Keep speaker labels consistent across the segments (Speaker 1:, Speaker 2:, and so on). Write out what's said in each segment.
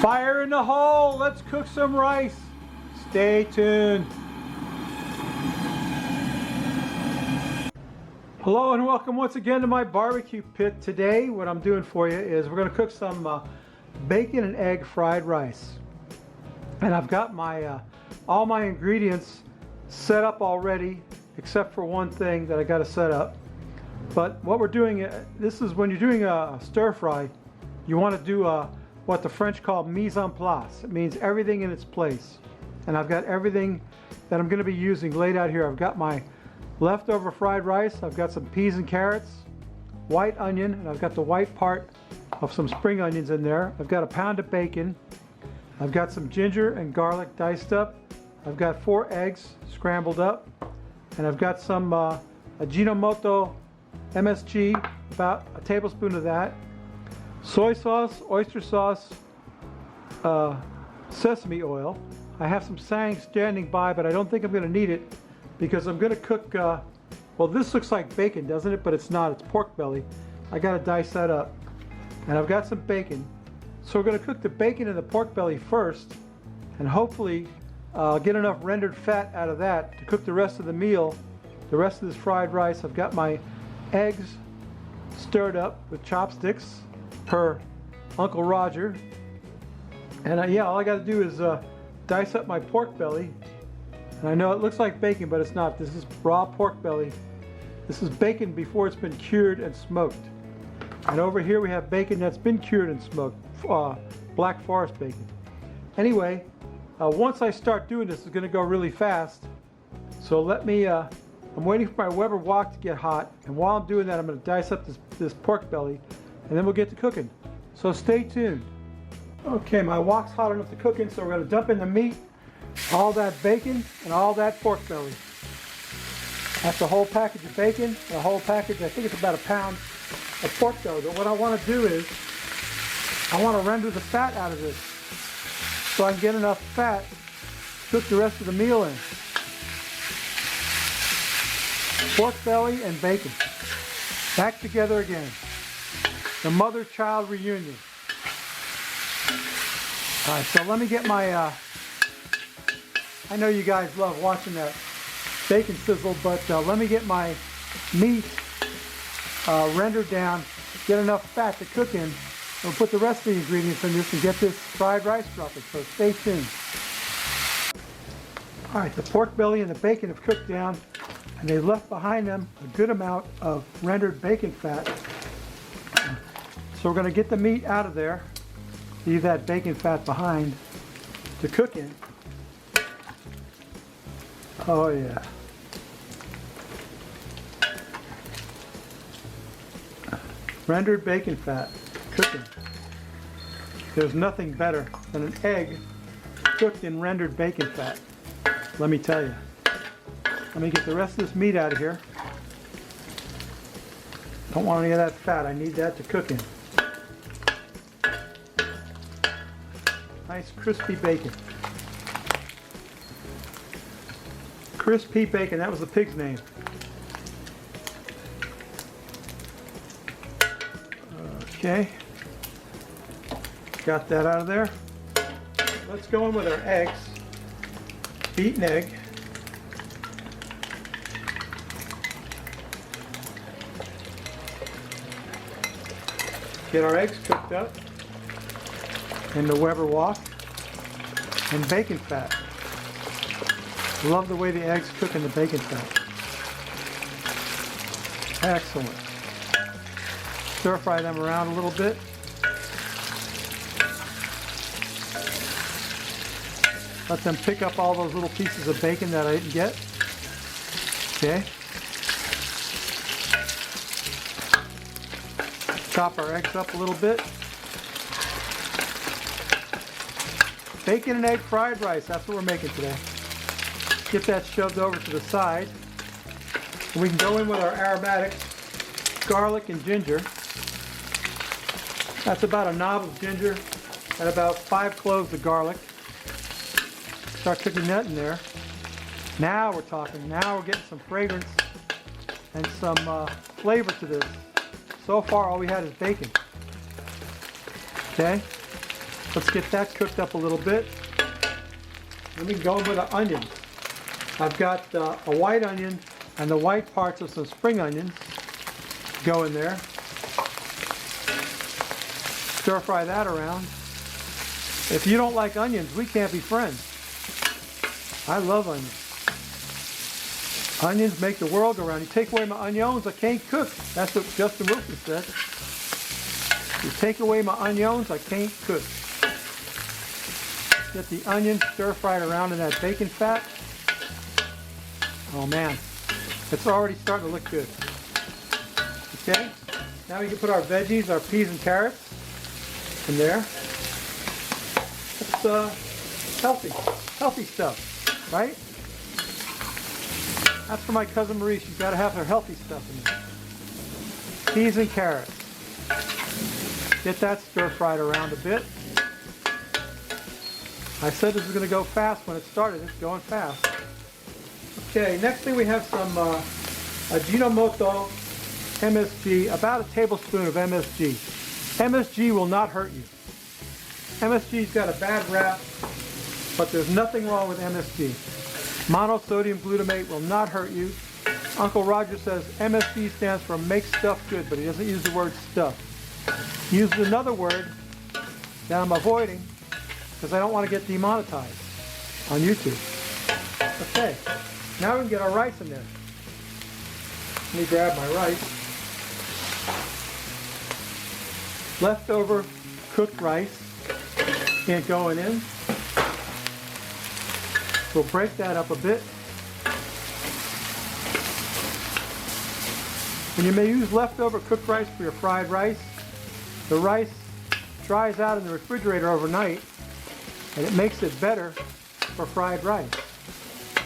Speaker 1: Fire in the hole! Let's cook some rice. Stay tuned. Hello and welcome once again to my barbecue pit. Today what I'm doing for you is we're going to cook some bacon and egg fried rice. And I've got my all my ingredients set up already except for one thing that I got to set up. But what we're doing, this is when you're doing a stir fry, you want to do what the French call mise en place. It means everything in its place. And I've got everything that I'm going to be using laid out here. I've got my leftover fried rice, I've got some peas and carrots, white onion, and I've got the white part of some spring onions in there. I've got a pound of bacon. I've got some ginger and garlic diced up. I've got 4 eggs scrambled up. And I've got some Ajinomoto MSG, about a tablespoon of that. Soy sauce, oyster sauce, sesame oil. I have some sang standing by, but I don't think I'm going to need it because I'm going to cook, well, this looks like bacon, doesn't it? But it's not, it's pork belly. I got to dice that up. And I've got some bacon. So we're going to cook the bacon and the pork belly first, and hopefully get enough rendered fat out of that to cook the rest of the meal, the rest of this fried rice. I've got my eggs stirred up with chopsticks per Uncle Roger. And yeah, all I got to do is dice up my pork belly. And I know it looks like bacon, but it's not. This is raw pork belly. This is bacon before it's been cured and smoked. And over here we have bacon that's been cured and smoked, Black Forest bacon. Anyway, once I start doing this, it's going to go really fast. So let me, I'm waiting for my Weber wok to get hot. And while I'm doing that, I'm going to dice up this pork belly, and then we'll get to cooking. So stay tuned. Okay, my wok's hot enough to cook in, so we're going to dump in the meat, all that bacon, and all that pork belly. That's a whole package of bacon, and a whole package, I think it's about a pound of pork belly. But what I want to do is, I want to render the fat out of this, so I can get enough fat to cook the rest of the meal in. Pork belly and bacon. Back together again. The mother-child reunion. Alright, so let me get my, I know you guys love watching that bacon sizzle, but let me get my meat rendered down, get enough fat to cook in. We'll put the rest of the ingredients in this and get this fried rice dropping, so stay tuned. Alright, the pork belly and the bacon have cooked down, and they left behind them a good amount of rendered bacon fat. So we're going to get the meat out of there, leave that bacon fat behind to cook in. Oh yeah. Rendered bacon fat, cooking. There's nothing better than an egg cooked in rendered bacon fat, let me tell you. Let me get the rest of this meat out of here. Don't want any of that fat, I need that to cook in. Nice crispy bacon. Crispy bacon, that was the pig's name. Okay, got that out of there. Let's go in with our eggs. Beaten egg. Get our eggs cooked up in the Weber wok and bacon fat. Love the way the eggs cook in the bacon fat. Excellent. Stir fry them around a little bit. Let them pick up all those little pieces of bacon that I didn't get. Okay. Chop our eggs up a little bit. Bacon and egg fried rice, that's what we're making today. Get that shoved over to the side. And we can go in with our aromatics, garlic and ginger. That's about a knob of ginger and about 5 cloves of garlic. Start cooking that in there. Now we're talking. Now we're getting some fragrance and some flavor to this. So far all we had is bacon. Okay? Let's get that cooked up a little bit. Then we can go in with the onions. I've got a white onion and the white parts of some spring onions. Go in there. Stir fry that around. If you don't like onions, we can't be friends. I love onions. Onions make the world go round. You take away my onions, I can't cook. That's what Justin Wilson said. You take away my onions, I can't cook. Get the onions stir fried around in that bacon fat. Oh man, it's already starting to look good. Okay, now we can put our veggies, our peas and carrots in there. It's healthy stuff, right? That's for my cousin Marie. She's got to have her healthy stuff in there. Peas and carrots. Get that stir fried around a bit. I said this was going to go fast when it started. It's going fast. Okay, next thing we have some Ajinomoto MSG, about a tablespoon of MSG. MSG will not hurt you. MSG's got a bad rap, but there's nothing wrong with MSG. Monosodium glutamate will not hurt you. Uncle Roger says MSG stands for make stuff good, but he doesn't use the word stuff. He uses another word that I'm avoiding because I don't want to get demonetized on YouTube. Okay, now we can get our rice in there. Let me grab my rice. Leftover cooked rice and going in. We'll break that up a bit. And you may use leftover cooked rice for your fried rice. The rice dries out in the refrigerator overnight and it makes it better for fried rice.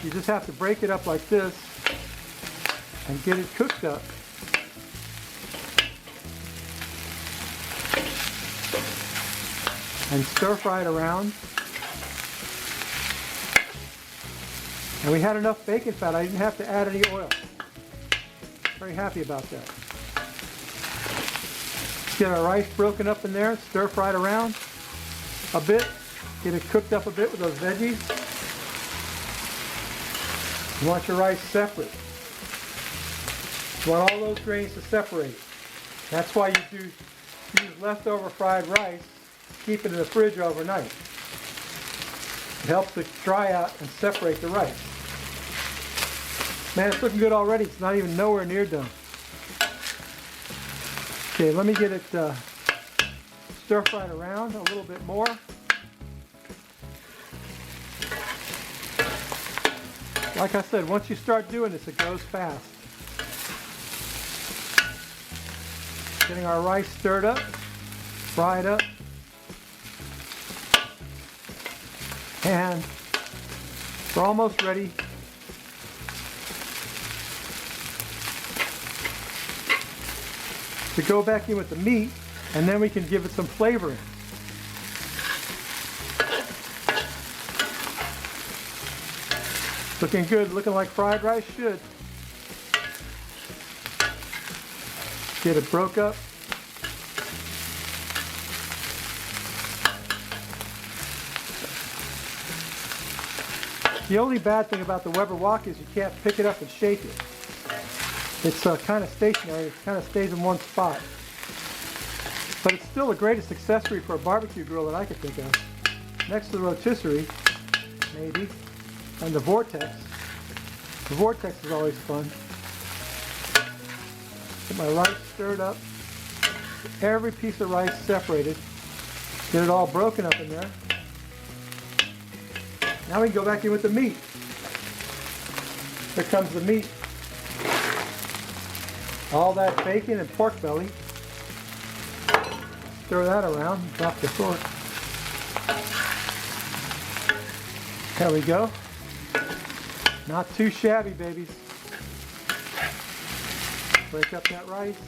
Speaker 1: You just have to break it up like this and get it cooked up. And stir fry it around. And we had enough bacon fat, I didn't have to add any oil. Very happy about that. Get our rice broken up in there, stir fried around a bit. Get it cooked up a bit with those veggies. You want your rice separate. You want all those grains to separate. That's why you use leftover fried rice. Keep it in the fridge overnight. It helps it dry out and separate the rice. Man, it's looking good already. It's not even nowhere near done. Okay, let me get it stir fried around a little bit more. Like I said, once you start doing this, it goes fast. Getting our rice stirred up, fried up. And we're almost ready to go back in with the meat, and then we can give it some flavoring. Looking good, looking like fried rice should. Get it broke up. The only bad thing about the Weber wok is you can't pick it up and shake it. It's kind of stationary, it kind of stays in one spot. But it's still the greatest accessory for a barbecue grill that I could think of. Next to the rotisserie, maybe, and the Vortex. The Vortex is always fun. Get my rice stirred up. Every piece of rice separated. Get it all broken up in there. Now we can go back in with the meat. Here comes the meat. All that bacon and pork belly. Stir that around, drop the fork. There we go. Not too shabby, babies. Break up that rice.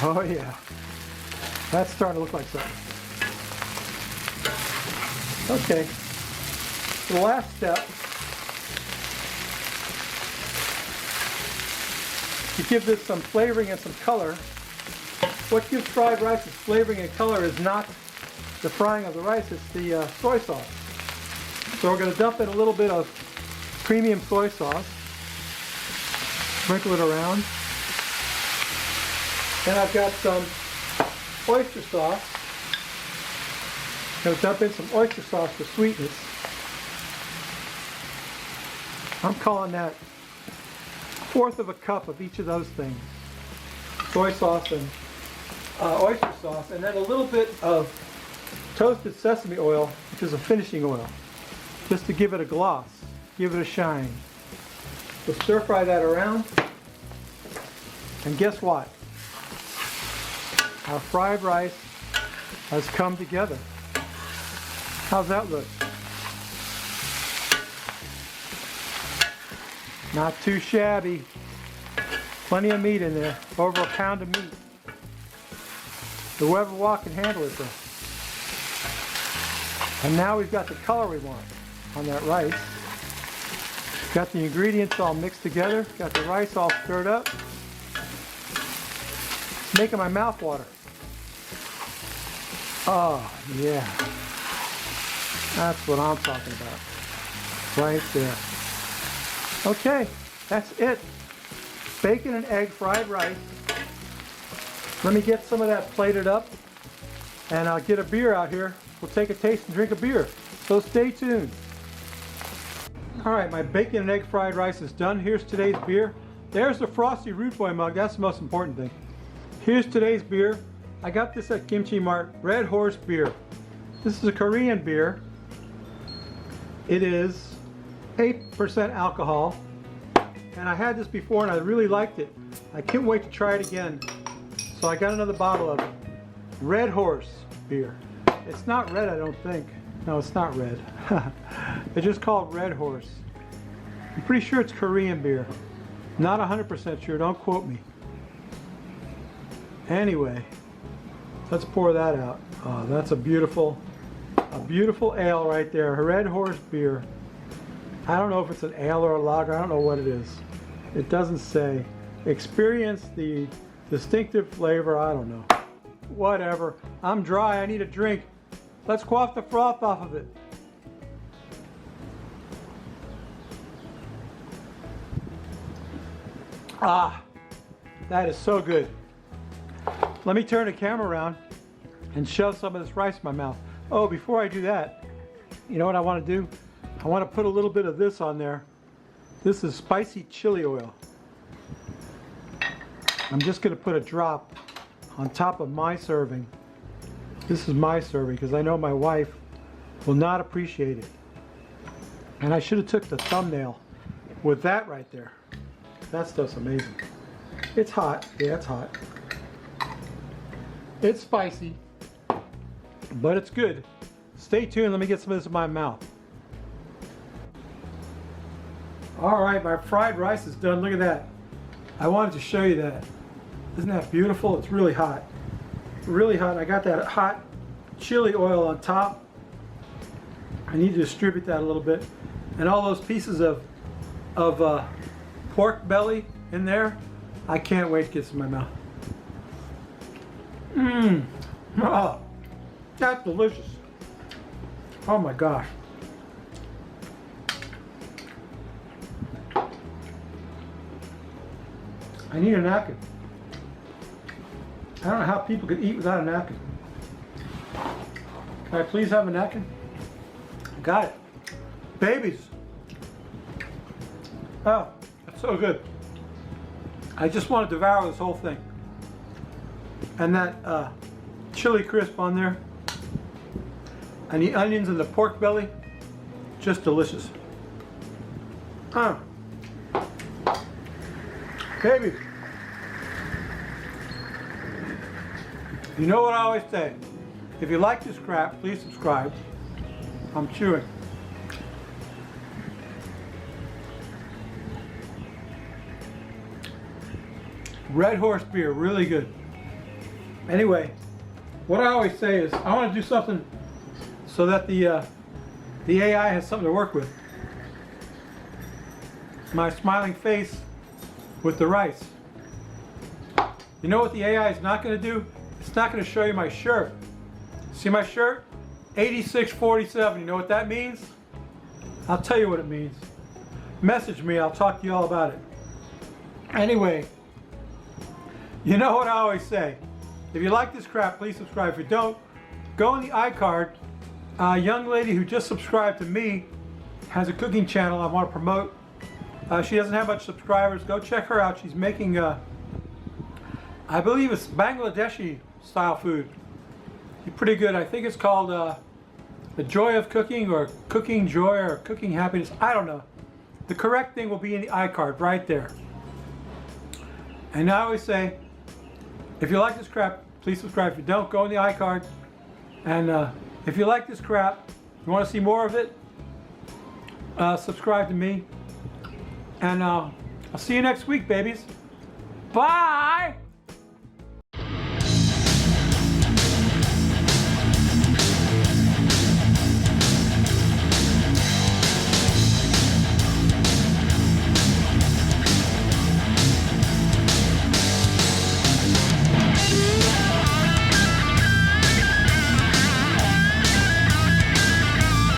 Speaker 1: Oh yeah. That's starting to look like something. Okay. The last step, to give this some flavoring and some color, what gives fried rice its flavoring and color is not the frying of the rice, it's the soy sauce. So we're going to dump in a little bit of premium soy sauce, sprinkle it around. Then I've got some oyster sauce. I'm going to dump in some oyster sauce for sweetness. I'm calling that 1/4 of a cup of each of those things. Soy sauce and oyster sauce, and then a little bit of toasted sesame oil, which is a finishing oil, just to give it a gloss, give it a shine. So stir fry that around, and guess what? Our fried rice has come together. How's that look? Not too shabby. Plenty of meat in there, over a pound of meat. Whoever walk can handle it though. And now we've got the color we want on that rice. Got the ingredients all mixed together, got the rice all stirred up. It's making my mouth water. Oh yeah, that's what I'm talking about, right there. Okay, that's it. Bacon and egg fried rice. Let me get some of that plated up, and I'll get a beer out here. We'll take a taste and drink a beer. So stay tuned. All right, my bacon and egg fried rice is done. Here's today's beer. There's the Frosty Root Boy mug. That's the most important thing. Here's today's beer. I got this at Kimchi Mart. Red Horse beer. This is a Korean beer. It is 8% alcohol, and I had this before and I really liked it. I can't wait to try it again, so I got another bottle of it. Red Horse beer. It's not red, I don't think. No, it's not red. It's just called Red Horse. I'm pretty sure it's Korean beer. Not 100% sure, don't quote me. Anyway, let's pour that out. Oh, that's a beautiful ale right there. Red Horse beer. I don't know if it's an ale or a lager. I don't know what it is. It doesn't say. Experience the distinctive flavor. I don't know. Whatever. I'm dry. I need a drink. Let's quaff the froth off of it. Ah, that is so good. Let me turn the camera around and shove some of this rice in my mouth. Oh, before I do that, you know what I want to do? I want to put a little bit of this on there. This is spicy chili oil. I'm just going to put a drop on top of my serving. This is my serving because I know my wife will not appreciate it. And I should have took the thumbnail with that right there. That stuff's amazing. It's hot. Yeah, it's hot. It's spicy, but it's good. Stay tuned. Let me get some of this in my mouth. All right, my fried rice is done. Look at that. I wanted to show you that. Isn't that beautiful? It's really hot. Really hot. I got that hot chili oil on top. I need to distribute that a little bit. And all those pieces of pork belly in there, I can't wait to get some in my mouth. Mmm. Oh, that's delicious. Oh my gosh. I need a napkin. I don't know how people could eat without a napkin. Can I please have a napkin? Got it. Babies. Oh, that's so good. I just want to devour this whole thing. And that chili crisp on there. And the onions and the pork belly. Just delicious. Babies. You know what I always say. If you like this crap, please subscribe. I'm chewing. Red Horse beer, really good. Anyway, what I always say is I want to do something so that the AI has something to work with. My smiling face with the rice. You know what the AI is not going to do? It's not going to show you my shirt. See my shirt? 8647. You know what that means? I'll tell you what it means. Message me. I'll talk to you all about it. Anyway, you know what I always say. If you like this crap, please subscribe. If you don't, go on the iCard. A young lady who just subscribed to me has a cooking channel I want to promote. She doesn't have much subscribers. Go check her out. She's making, I believe it's Bangladeshi style food. She's pretty good. I think it's called The Joy of Cooking, or Cooking Joy, or Cooking Happiness. I don't know. The correct thing will be in the iCard right there. And I always say, if you like this crap, please subscribe. If you don't, go in the iCard. And if you like this crap, you want to see more of it, subscribe to me. And I'll see you next week, babies. Bye!